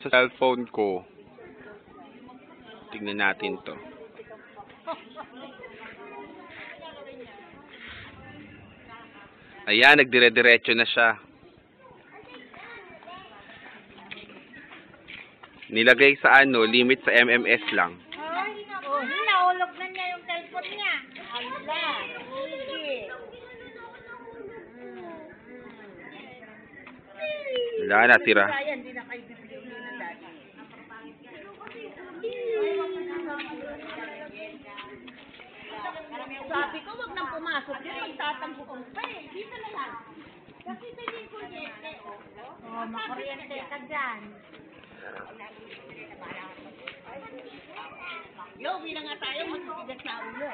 Sa cellphone ko. Tignan natin to. Ayan, nagdire-diretso na siya. Nilagay sa limit sa MMS lang. Oh, naulog na niya yung cellphone niya. Ala, sige. Wala na, tira. Hindi na kayo bibigyan ng dati. Sabi ko, wag nang pumasok yun. Magtatampukan pa eh. Dito na lang. Kasi ito yung kuryente. Oh, makuryente ka dyan. Yo, bilang nga tayo, magsigigas na ulo.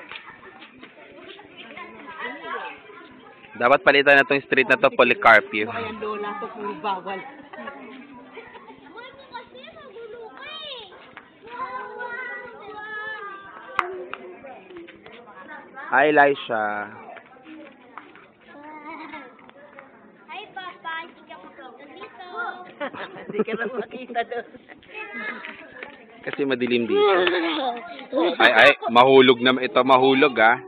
Dapat palitan na tong street na to, Policarpio. Baka yung lola to, puro bawal. Hi, Elisha. Hi, Papa. Hindi ka makita dito. Hindi ka na makita doon. Kasi madilim dito. Ay, mahulog na ito. Mahulog, ah.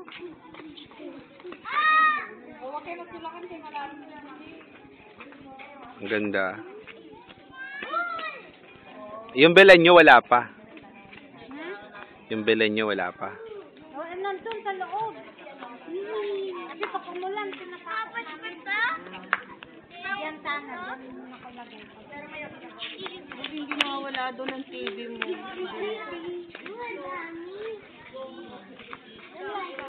Ang ganda. Yung belen nyo, wala pa. Yung belen nyo, wala pa. Oh, nandun sa loob. Kasi pag umulan, pinapapad kita. Yan sana. Yan nakalagay. Hindi mawala doon ang TV mo. Wala.